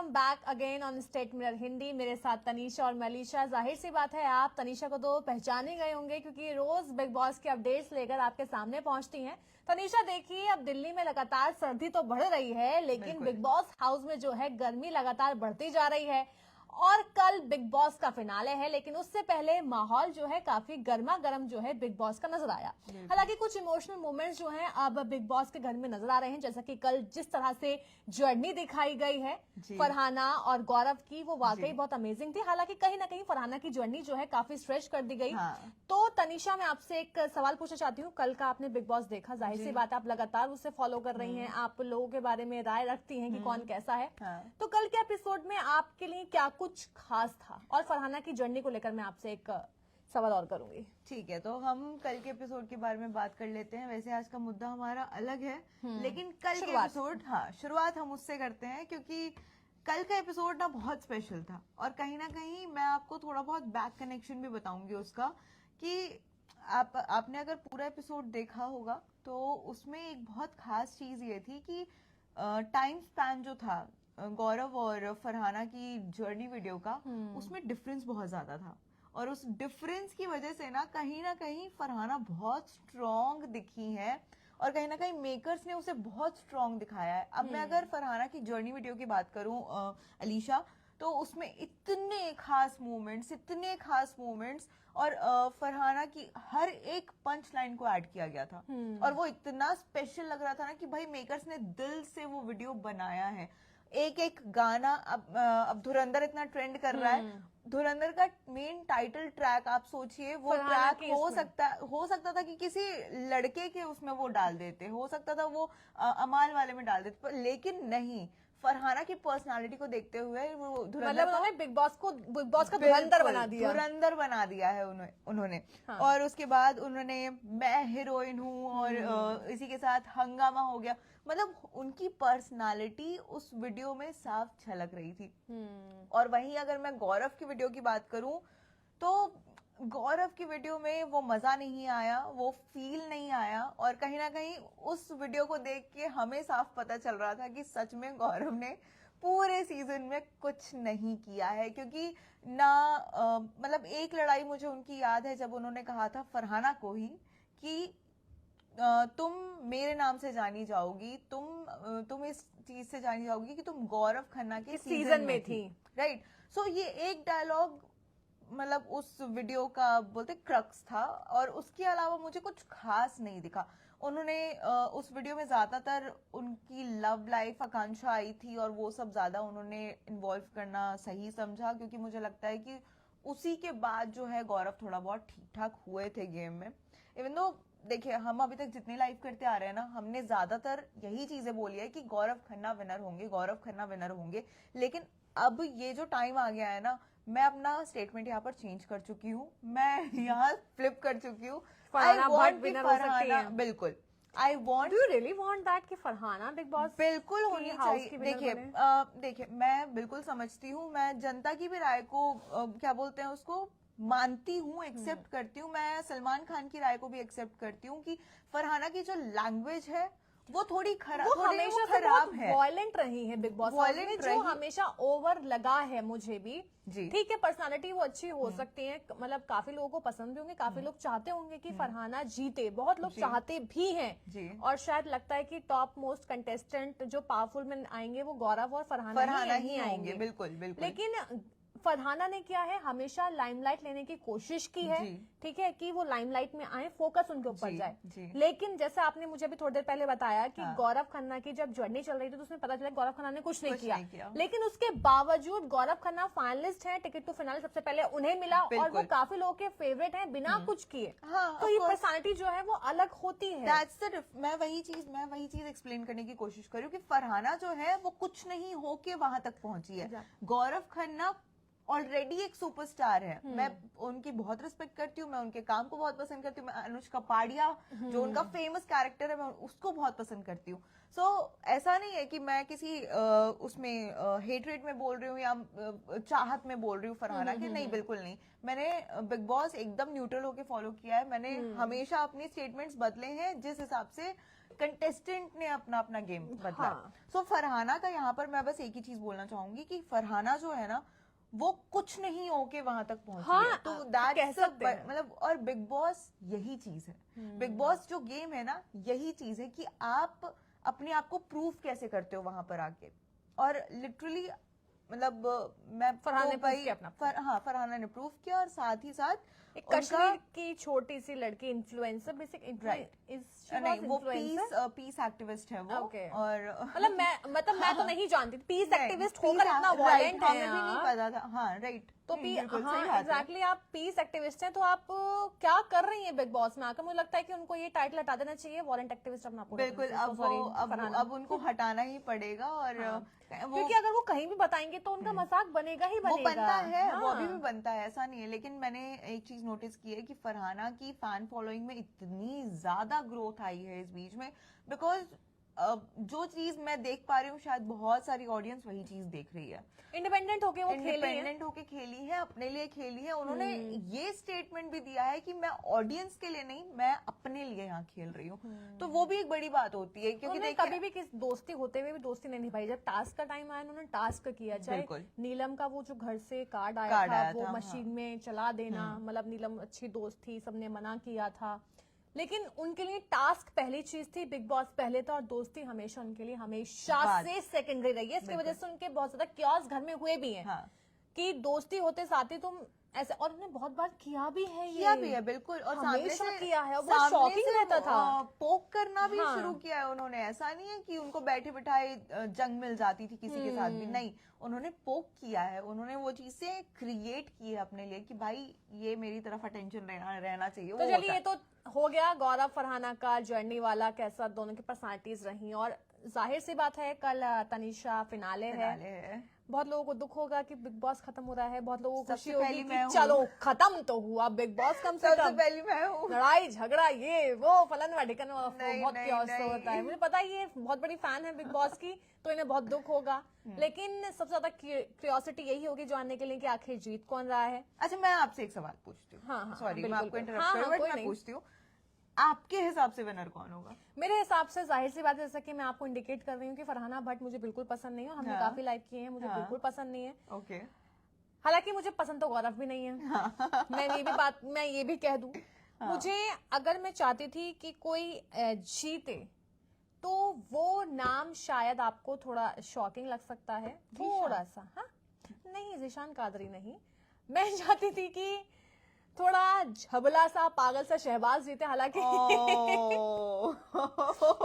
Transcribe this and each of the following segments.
Welcome back again on state mirror Hindi. मेरे साथ तनीषा और मलीशा। जाहिर सी बात है आप तनीषा को तो पहचान ही गए होंगे क्योंकि रोज बिग बॉस के अपडेट्स लेकर आपके सामने पहुंचती हैं। तनीषा देखिए, अब दिल्ली में लगातार सर्दी तो बढ़ रही है लेकिन बिग बॉस हाउस में जो है गर्मी लगातार बढ़ती जा रही है और कल बिग बॉस का फिनाले है, लेकिन उससे पहले माहौल जो है काफी गर्मा गर्म जो है बिग बॉस का नजर आया। हालांकि कुछ इमोशनल मोमेंट्स जो हैं अब बिग बॉस के घर में नजर आ रहे हैं, जैसा कि कल जिस तरह से जर्नी दिखाई गई है फरहाना और गौरव की, वो वाकई बहुत अमेजिंग थी। हालांकि कहीं ना कहीं फरहाना की जर्नी जो है काफी स्ट्रेच कर दी गई। तो तनीषा, मैं आपसे एक सवाल पूछना चाहती हूँ। कल का आपने बिग बॉस देखा, जाहिर सी बात आप लगातार उसे फॉलो कर रही हैं, आप लोगों के बारे में राय रखती हैं कि कौन कैसा है। तो कल के एपिसोड में आपके लिए क्या कुछ खास था? और फरहाना की जर्नी को लेकर मैं आपसे एक सवाल और करूंगी। ठीक है, तो हम कल के एपिसोड के बारे में बात कर लेते हैं। वैसे आज का मुद्दा हमारा अलग है, लेकिन कल के एपिसोड, शुरुआत हम उससे करते हैं क्योंकि कल का एपिसोड ना बहुत स्पेशल था। और कहीं ना कहीं मैं आपको थोड़ा बहुत बैक कनेक्शन भी बताऊंगी उसका, कि आपने अगर पूरा एपिसोड देखा होगा तो उसमें एक बहुत खास चीज ये थी कि टाइम स्पैन जो था गौरव और फरहाना की जर्नी वीडियो का, उसमें डिफरेंस बहुत ज्यादा था। और उस डिफरेंस की वजह से ना कहीं फरहाना बहुत स्ट्रॉन्ग दिखी है और कहीं ना कहीं मेकर्स ने उसे बहुत स्ट्रॉन्ग दिखाया है। अब मैं अगर फरहाना की जर्नी वीडियो की बात करूं अलीशा, तो उसमें इतने खास मोमेंट्स और फरहाना की हर एक पंच लाइन को ऐड किया गया था और वो इतना स्पेशल लग रहा था ना कि भाई मेकर्स ने दिल से वो वीडियो बनाया है। एक एक गाना, अब धुरंधर इतना ट्रेंड कर रहा है, धुरंधर का मेन टाइटल ट्रैक आप सोचिए, वो ट्रैक हो सकता था कि किसी लड़के के उसमें वो डाल देते, हो सकता था वो अमाल वाले में डाल देते, लेकिन नहीं, फरहाना की पर्सनालिटी को देखते हुए वो उन्होंने बिग बॉस का धुरंधर बना दिया है उन्होंने। हाँ। और उसके बाद उन्होंने मैं हीरोइन हूँ और इसी के साथ हंगामा हो गया। मतलब उनकी पर्सनालिटी उस वीडियो में साफ झलक रही थी। और वहीं अगर मैं गौरव की वीडियो की बात करूं तो गौरव की वीडियो में वो मजा नहीं आया, वो फील नहीं आया। और कहीं ना कहीं उस वीडियो को देख के हमें साफ पता चल रहा था कि सच में गौरव ने पूरे सीजन में कुछ नहीं किया है। क्योंकि ना मतलब एक लड़ाई मुझे उनकी याद है जब उन्होंने कहा था फरहाना को ही कि तुम मेरे नाम से जानी जाओगी, तुम इस चीज से जानी जाओगी कि तुम गौरव खन्ना के सीजन में थी, राइट। सो ये एक डायलॉग मतलब उस वीडियो का बोलते क्रक्स था और उसके अलावा मुझे कुछ खास नहीं दिखा। उन्होंने उस वीडियो में ज्यादातर उनकी लव लाइफ आकांक्षा आई थी और वो सब ज्यादा उन्होंने इन्वॉल्व करना सही समझा, क्योंकि मुझे लगता है कि उसी के बाद जो है गौरव थोड़ा बहुत ठीक ठाक हुए थे गेम में। इवन दो देखिए, हम अभी तक जितने लाइव करते आ रहे हैं ना, हमने ज्यादातर यही चीजें बोली है कि गौरव खन्ना विनर होंगे, लेकिन अब ये जो टाइम आ गया है ना, मैं अपना स्टेटमेंट यहाँ पर चेंज कर चुकी हूँ, मैं यहाँ फ्लिप कर चुकी हूँ। बिल्कुल I want, do you really want that कि फरहाना बिग बॉस बिल्कुल होनी चाहिए। देखिए मैं बिल्कुल समझती हूँ, मैं जनता की भी राय को क्या बोलते हैं उसको मानती हूँ, एक्सेप्ट करती हूँ। मैं सलमान खान की राय को भी एक्सेप्ट करती हूँ कि फरहाना की जो लैंग्वेज है वो थोड़ी खराब है, वायलेंट रही है बिग बॉस में, जो हमेशा ओवर लगा है। मुझे भी ठीक है, पर्सनालिटी वो अच्छी हो सकती है, मतलब काफी लोगों को पसंद भी होंगे, काफी लोग चाहते होंगे कि फरहाना जीते, बहुत लोग चाहते भी हैं। और शायद लगता है कि टॉप मोस्ट कंटेस्टेंट जो पावरफुल में आएंगे वो गौरव और फरहाना ही आएंगे। बिल्कुल। लेकिन फरहाना ने क्या है, हमेशा लाइमलाइट लेने की कोशिश की है, ठीक है, कि वो लाइमलाइट में आए, फोकस उनके ऊपर जाए। लेकिन जैसा आपने मुझे भी थोड़ी देर पहले बताया कि गौरव खन्ना की जब जर्नी चल रही थी तो उसमें पता चला गौरव खन्ना ने कुछ नहीं किया। लेकिन उसके बावजूद गौरव खन्ना फाइनलिस्ट हैं, टिकट टू फिनाले सबसे पहले उन्हें मिला और वो काफी लोगों के फेवरेट हैं बिना कुछ किए। तो ये पर्सनालिटी जो है वो अलग होती है। मैं वही चीज एक्सप्लेन करने की कोशिश कर रही हूँ कि फरहाना जो है वो कुछ नहीं होके वहां तक पहुंची है। गौरव खन्ना ऑलरेडी एक सुपरस्टार है। मैं उनकी बहुत रिस्पेक्ट करती हूँ, मैं उनके काम को बहुत पसंद करती हूँ। मैं अनुष्का पाड़िया जो उनका फेमस कैरेक्टर है, मैं उसको बहुत पसंद करती हूँ। सो ऐसा नहीं है कि मैं किसी उसमें हेटरेट में बोल रही हूँ या चाहत में बोल रही हूँ फरहाना की, नहीं, बिल्कुल नहीं। मैंने बिग बॉस एकदम न्यूट्रल होके फॉलो किया है। मैंने हमेशा अपनी स्टेटमेंट्स बदले हैं जिस हिसाब से कंटेस्टेंट ने अपना अपना गेम बदला। सो फरहाना का यहाँ पर मैं बस एक ही चीज बोलना चाहूंगी कि फरहाना जो है ना, वो कुछ नहीं होके वहां तक पहुंची है। तो दैट्स मतलब, और बिग बॉस यही चीज है। बिग बॉस जो गेम है ना, यही चीज है कि आप अपने आप को प्रूव कैसे करते हो वहां पर आके। और लिटरली मतलब मैं फरहाना ने प्रूव किया, और साथ ही साथ एक कश्मीर की छोटी सी लड़की इन्फ्लुएंसर, बेसिक नहीं, वो पीस एक्टिविस्ट है वो। और मतलब मैं तो नहीं जानती पीस एक्टिविस्ट होकर इतना वायलेंट है, हमें भी नहीं पता था। हाँ, राइट। तो एग्जैक्टली आप पीस एक्टिविस्ट हैं, तो आप क्या कर रही हैं बिग बॉस में आकर? मुझे लगता है कि उनको ये टाइटल हटा देना चाहिए, वायलेंट एक्टिविस्ट अपना। बिल्कुल, अब उनको हटाना ही पड़ेगा। और क्योंकि अगर वो कहीं भी बताएंगे तो उनका मजाक बनेगा ही बनेगा। वो बनता है, वो अभी भी बनता है, ऐसा नहीं है। लेकिन मैंने एक चीज नोटिस की है कि फरहाना की फैन फॉलोइंग में इतनी ज्यादा ग्रोथ आई है इस बीच में, बिकॉज जो चीज मैं देख पा रही हूँ, शायद बहुत सारी ऑडियंस वही चीज देख रही है। इंडिपेंडेंट होके खेली है, अपने लिए खेली है। उन्होंने ये स्टेटमेंट भी दिया है कि मैं ऑडियंस के लिए नहीं, मैं अपने लिए यहाँ खेल रही हूँ। तो वो भी एक बड़ी बात होती है, क्योंकि कभी भी किस दोस्ती होते हुए भी दोस्ती नहीं निभाई। जब टास्क का टाइम आया, उन्होंने टास्क किया। चाहे नीलम का वो जो घर से कार्ड आया था, वो मशीन में चला देना, मतलब नीलम अच्छी दोस्त थी, सबने मना किया था, लेकिन उनके लिए टास्क पहली चीज थी, बिग बॉस पहले था, और दोस्ती हमेशा उनके लिए हमेशा से सेकेंडरी रही है। इसकी वजह से उनके बहुत ज्यादा क्योस घर में हुए भी हैं। कि दोस्ती होते साथ ही तुम ऐसे, और उन्होंने बहुत बार किया भी है, बिल्कुल। और हमेशा किया है, बहुत शॉकिंग रहता था। पोक करना भी शुरू किया है उन्होंने। ऐसा नहीं है कि उनको बैठे बिठाए जंग मिल जाती थी किसी के साथ भी, नहीं, उन्होंने पोक किया है। उन्होंने वो चीजें क्रिएट की है अपने लिए कि भाई ये मेरी तरफ अटेंशन रहना चाहिए। तो चलिए, ये तो हो गया गौरव फरहाना का जर्नी वाला, कैसा दोनों की पर्सनालिटीज रही। और जाहिर सी बात है, कल तनीषा फिनाले है। बहुत लोगों को दुख होगा कि बिग बॉस खत्म हो रहा है, बहुत लोगों को खुशी होगी कि चलो खत्म तो हुआ बिग बॉस, कम से कम पहली मैं हूँ। लड़ाई झगड़ा ये वो फलन वटिकन बहुत क्योस होता है। मुझे पता है ये बहुत बड़ी फैन है बिग बॉस की, तो इन्हें बहुत दुख होगा। लेकिन सबसे ज्यादा क्यूरियोसिटी यही होगी जानने के लिए कि आखिर जीत कौन रहा है। अच्छा, मैं आपसे एक सवाल पूछती हूँ। सॉरी, मैं आपको इंटरप्ट कर रही हूं, बट मैं पूछती हूँ, आपके हिसाब से विनर कौन होगा? मेरे हिसाब से जाहिर सी बात है, जैसा कि मैं आपको इंडिकेट कर रही हूँ कि फरहाना भट्ट मुझे बिल्कुल पसंद नहीं है। हमने काफी लाइक किए हैं, मुझे बिल्कुल पसंद नहीं है। ओके। हालांकि मुझे पसंद तो गौरव भी नहीं है। मैं ये भी कह दूं, मुझे अगर मैं चाहती थी कि कोई जीते, तो वो नाम शायद आपको थोड़ा शॉकिंग लग सकता है, थोड़ा सा। हाँ, नहीं, ज़ीशान कादरी नहीं। मैं चाहती थी कि थोड़ा झबला सा, पागल सा शहबाज जीते। हालांकि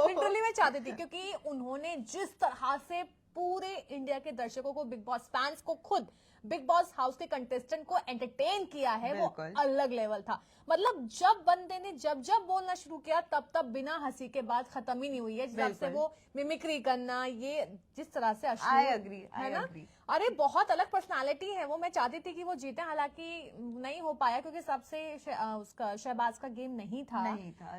लिटरली मैं चाहती थी, क्योंकि उन्होंने जिस तरह से पूरे इंडिया के दर्शकों को, बिग बॉस फैंस को, खुद बिग बॉस हाउस के कंटेस्टेंट को एंटरटेन किया है, वो अलग लेवल था। मतलब जब बंदे ने जब बोलना शुरू किया, तब बिना हंसी के बाद खत्म ही नहीं हुई है। जिस से वो मिमिक्री करना, ये जिस तरह से है ना, अरे बहुत अलग पर्सनालिटी है वो। मैं चाहती थी कि वो जीते, हालांकि नहीं हो पाया क्योंकि सबसे उसका शहबाज का गेम नहीं था,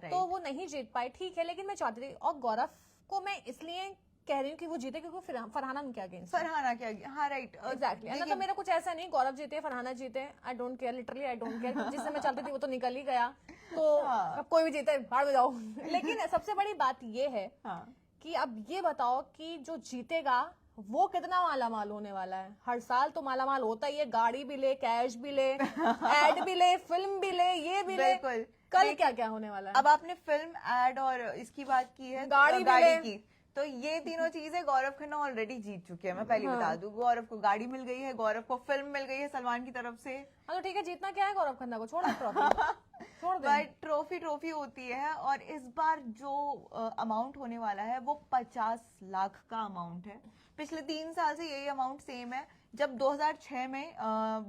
तो वो नहीं जीत पाए। ठीक है, लेकिन मैं चाहती थी, और गौरव को मैं इसलिए कह रही हूँ कि वो जीते क्योंकि फरहाना के अगेंस्ट, हाँ, राइट, एग्जैक्टली। मतलब मेरा कुछ ऐसा नहीं, गौरव जीते फरहाना जीते, I don't care, literally I don't care. जिससे मैं चाहती थी वो तो निकल ही गया, तो अब कोई भी जीते भाड़ में जाओ। लेकिन सबसे बड़ी बात ये है कि अब ये बताओ कि जो जीतेगा वो कितना मालामाल होने वाला है। हर साल तो मालामाल होता ही है, गाड़ी भी ले, कैश भी ले, एड भी ले, फिल्म भी ले, ये भी ले। कल क्या क्या होने वाला है? अब आपने फिल्म, एड और इसकी बात की है, गाड़ी की, तो ये तीनों चीजें गौरव खन्ना ऑलरेडी जीत चुके हैं। मैं पहले बता दूं, गौरव को गाड़ी मिल गई है, गौरव को फिल्म मिल गई है सलमान की तरफ से। हाँ, तो ठीक है, जीतना क्या है गौरव खन्ना को, छोड़ छोड़ दे। ट्रॉफी होती है। और इस बार जो अमाउंट होने वाला है वो 50 लाख का अमाउंट है। पिछले 3 साल से यही अमाउंट सेम है। जब 2006 में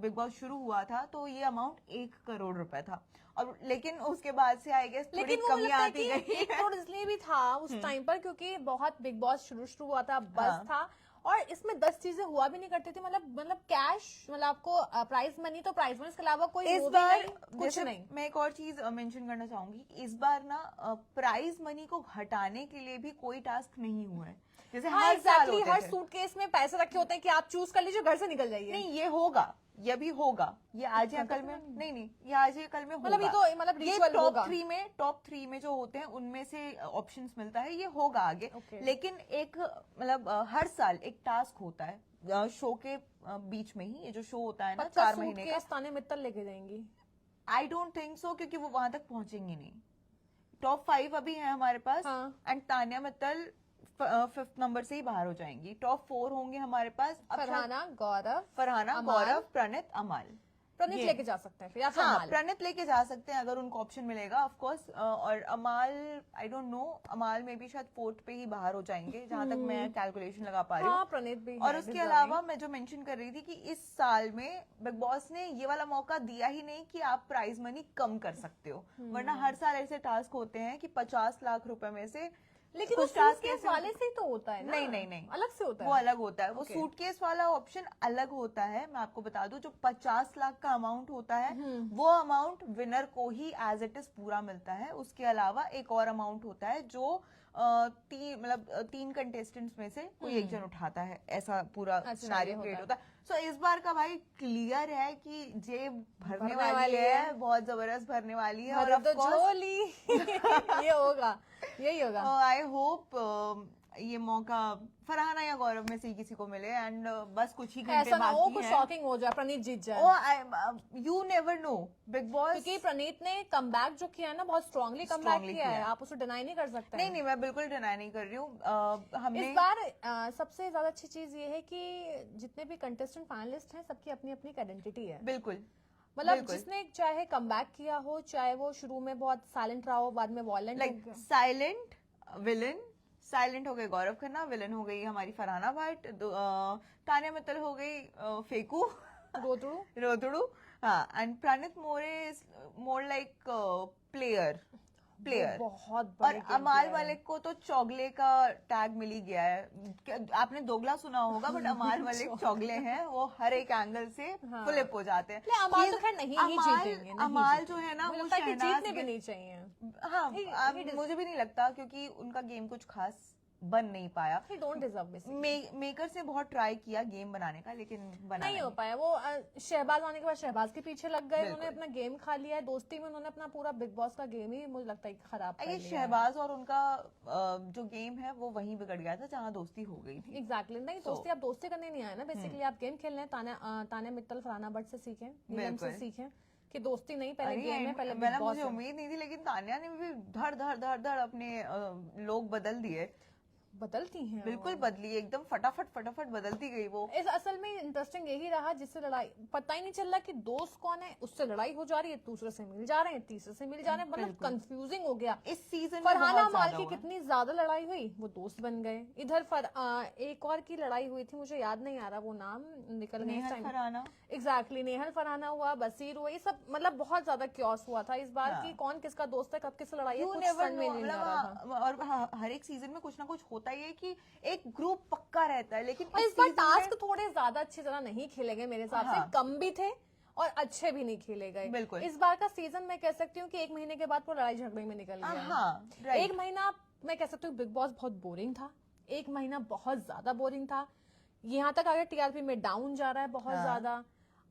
बिग बॉस शुरू हुआ था तो ये अमाउंट 1 करोड़ रुपए था, और लेकिन उसके बाद से आई गेस थोड़ी कमी आती गई। 1 करोड़ इसलिए भी था उस टाइम पर क्योंकि बहुत बिग बॉस शुरू हुआ था, बस था, और इसमें 10 चीजें हुआ भी नहीं करती थी, मतलब कैश, मतलब आपको प्राइज मनी तो प्राइज मनी, इसके अलावा कोई इस वो भी बार नहीं, कुछ जैसे नहीं। मैं एक और चीज मेंशन करना चाहूंगी, इस बार ना प्राइज मनी को हटाने के लिए भी कोई टास्क नहीं हुआ है, जैसे हाँ हर साल एग्जैक्टली, होते हर थे। सूटकेस में पैसे रखे होते हैं कि आप चूज कर लीजिए, घर से निकल जाइए। नहीं, ये होगा, ये भी होगा, ये आज या कल में, नहीं ये आज या कल में होगा। मतलब ये तो मतलब ये रिचुअल होगा। टॉप थ्री में जो होते हैं उनमें से ऑप्शंस मिलता है, ये होगा आगे। Okay. लेकिन एक मतलब हर साल एक टास्क होता है शो के बीच में ही, ये जो शो होता है ना 4 महीने का, सूटकेस ताने मित्तल लेके जाएंगी। आई डोंट थिंक सो, क्योंकि वो वहां तक पहुंचेंगी नहीं। टॉप 5 अभी है हमारे पास, हाँ। And Tanya Mittal 5th number से ही बाहर हो जाएंगी। टॉप 4 होंगे हमारे पास, अब फरहाना, गौरव, फरहाना, अमाल। गौरव, प्रणीत, अमाल। प्रणीत ये। लेके जा सकते हैं फिर, या फिर हाँ, अमाल। प्रणीत लेके जा सकते हैं अगर उनको ऑप्शन मिलेगा, ऑफ कोर्स। और अमाल, आई डोंट नो, अमाल में भी शायद 4th पे ही बाहर हो जाएंगे, जहां तक मैं कैलकुलेशन लगा पा रही हूँ। हाँ प्रणीत भी और है उसके deserving। अलावा मैं जो मेंशन कर रही थी कि इस साल में बिग बॉस ने ये वाला मौका दिया ही नहीं कि आप प्राइज मनी कम कर सकते हो, वरना हर साल ऐसे टास्क होते हैं कि 50 लाख रुपए में से लेकिन वो कुछ टास्क सूटकेस ऐसे वाले से ही तो होता है ना। नहीं अलग से होता है। वो अलग होता है, वो Okay. सूटकेस वाला ऑप्शन अलग होता है। मैं आपको बता दूं, जो 50 लाख का अमाउंट होता है वो अमाउंट विनर को ही एज इट इज पूरा मिलता है। उसके अलावा एक और अमाउंट होता है जो तीन कंटेस्टेंट्स में से कोई एक जन उठाता है, ऐसा पूरा अच्छा, सिनेरियो ये क्रिएट होता होता है। सो इस बार का भाई क्लियर है कि जेब भरने भरने वाली वाली है, है। बहुत जबरदस्त भरने वाली है। और भरे ऑफ तो कोर्स झोली ये होगा, यही होगा। आई होप ये मौका फरहाना या गौरव में से ही किसी को मिले, एंड बस कुछ ही घंटे ऐसा ना हो बाकी कुछ हैं। शॉकिंग हो जाए, प्रणीत जीत जाए। You never know, big boss. क्योंकि प्रणीत ने कमबैक जो किया है ना, बहुत स्ट्रांगली कमबैक Strongly किया है, किया है। आप उसे डिनाई नहीं कर सकते। नहीं मैं बिल्कुल डिनाई नहीं कर रही हूँ। हमने इस बार सबसे ज्यादा अच्छी चीज ये है कि जितने भी कंटेस्टेंट फाइनलिस्ट हैं, सबकी अपनी अपनी आइडेंटिटी है। बिल्कुल मतलब बिल्कुल। जिसने चाहे कमबैक किया हो, चाहे वो शुरू में बहुत साइलेंट रहा हो, बाद में वॉयलेंट हो लाइक गया। साइलेंट विलन, साइलेंट हो गए गौरव खन्ना, विलन हो गई हमारी फरहाना भट्ट, तान्या मित्तल हो गई फेकू रोतड़ू। रोतड़ू। हाँ, and Pranit More is more like player. बहुत और बड़े game अमाल player मलिक को तो चौगले का टैग मिल ही गया है। आपने दोगला सुना होगा, बट अमाल मलिक चौगले हैं, वो हर एक एंगल से हाँ। फ्लिप हो जाते हैं। नहीं, अमाल तो खैर नहीं ही जीतेंगे, नहीं अमाल जो है ना, मुझे वो लगता है कि शहनाज जीतने भी गिल- नहीं चाहिए। हाँ, he मुझे भी नहीं लगता, क्योंकि उनका गेम कुछ खास बन नहीं पाया। He don't deserve basically। Maker से बहुत ट्राई किया गेम बनाने का, लेकिन बना नहीं हो पाया वो। शहबाज आने के बाद शहबाज के पीछे लग गए, बिल्कुल। उन्होंने अपना गेम खा लिया है। दोस्ती में उन्होंने अपना पूरा बिग बॉस का गेम ही मुझे लगता है कि खराब कर ये लिया है। शहबाज और उनका जो गेम है वो वहीं बिगड़ गया था जहाँ दोस्ती हो गई थी। एग्जैक्टली नहीं, दोस्ती आप दोस्ती करने नहीं आए ना, बेसिकली आप गेम खेलने हैं। तान्या मित्तल, फरहाना भट्ट से सीखें, नीलम से बिल्कुल। सीखें कि दोस्ती नहीं, पहले अरे, गेम है, पहले मैंने बिग बॉस मुझे है। उम्मीद नहीं थी, लेकिन तान्या ने भी धड़ धड़ धड़ धड़ अपने लोग बदल दिए। बदलती हैं बिल्कुल वो। बदली, एकदम फटाफट बदलती गई वो। इस असल में इंटरेस्टिंग यही रहा, जिससे लड़ाई पता ही नहीं चल रहा कि दोस्त कौन है, उससे लड़ाई हो जा रही है, दूसरे से मिल जा रहे हैं, तीसरे से मिल जा रहे हैं, मतलब बिल्कुल। कंफ्यूजिंग हो गया। इस सीजन में फरहाना बहुत माल ज्यादा की हुआ। कितनी ज्यादा लड़ाई हुई, वो दोस्त बन गए। इधर एक और की लड़ाई हुई थी, मुझे याद नहीं आ रहा वो नाम, निकल गया इस नेहल टाइम। फरहाना। एग्जैक्टली, नेहल फरहाना हुआ, बसीर हुआ, ये सब मतलब बहुत ज्यादा क्योस हुआ था इस बार हाँ। कि कौन किसका दोस्त है, कब किससे लड़ाई है, You कुछ never समझ में know, नहीं आ रहा था। और हर एक सीजन में कुछ ना कुछ होता ही है कि एक ग्रुप पक्का रहता है, लेकिन और इस बार season में- टास्क थोड़े ज्यादा अच्छी तरह नहीं खेले गए मेरे हिसाब से, हाँ। कम भी थे और अच्छे भी नहीं खेले गए। बिल्कुल। इस बार का सीजन मैं कह सकती हूँ कि 1 महीने के बाद वो लड़ाई झगड़े में निकल गया। हाँ, right। 1 महीना मैं कह सकती हूँ बिग बॉस बहुत बोरिंग था, 1 महीना बहुत ज्यादा बोरिंग था। यहाँ तक आगे टीआरपी में डाउन जा रहा है बहुत हाँ। ज्यादा।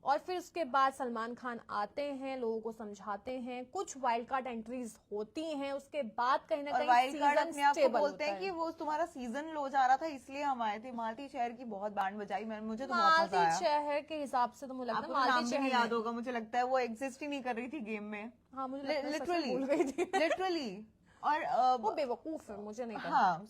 और फिर उसके बाद सलमान खान आते हैं, लोगों को समझाते हैं, कुछ वाइल्ड कार्ड एंट्रीज होती हैं, उसके बाद कहीं ना और कहीं वाइल्ड कार्ड सीजन अपने आप को स्टेबल बोलते होता हैं कि है। वो तुम्हारा सीजन लो जा रहा था, इसलिए हम आए थे। मालती शहर की बहुत बैंड बजाई, मुझे तो बहुत मजा मालती आया। शहर के हिसाब से तो मुझे लगता आपको है तो नाम मालती भी नहीं शहर याद होगा, मुझे लगता है वो एग्जिस्ट ही नहीं कर रही थी गेम में। हाँ मुझे लगता है सच में लिटरली भूल गई थी। लिटरली। और वो बेवकूफ है, मुझे नहीं पता। हाँ,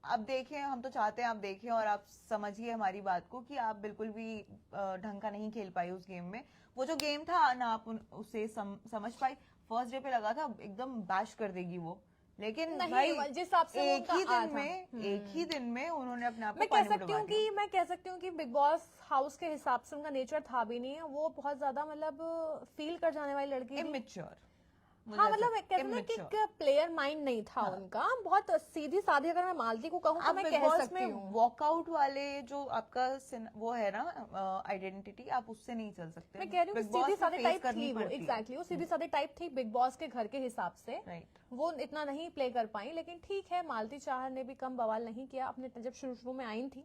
आप देखें, हम तो चाहते हैं आप देखें और आप समझिए हमारी बात को कि आप बिल्कुल भी ढंग का नहीं खेल पाई उस गेम में। वो जो गेम था ना, आप उसे समझ पाई। फर्स्ट डे पे लगा था एकदम बैश कर देगी वो, लेकिन नहीं, भाई जिस हिसाब से वो एक ही उनका दिन में एक ही दिन में उन्होंने अपने आप को मैं पानी कह में सकती डुबा हूँ दिया। कि मैं कह सकती हूँ कि बिग बॉस हाउस के हिसाब से उनका नेचर था भी नहीं है। वो बहुत ज्यादा मतलब फील कर जाने वाली लड़की थी। इमेच्योर। हाँ मतलब कहते हैं ना कि एक प्लेयर माइंड नहीं था उनका, बहुत सीधी साधी। अगर मैं मालती को कहूँ तो मैं कह सकती हूँ वॉकआउट वाले जो आपका वो है ना आइडेंटिटी, आप उससे नहीं चल सकते। मैं कह रही हूँ सीधी साधे टाइप थी वो, एग्जैक्टली वो सीधी साधे टाइप थी बिग बॉस के घर के हिसाब से। वो इतना नहीं प्ले कर पाई, लेकिन ठीक है, मालती चाहर ने भी कम बवाल नहीं किया अपने जब शुरू में आई थी।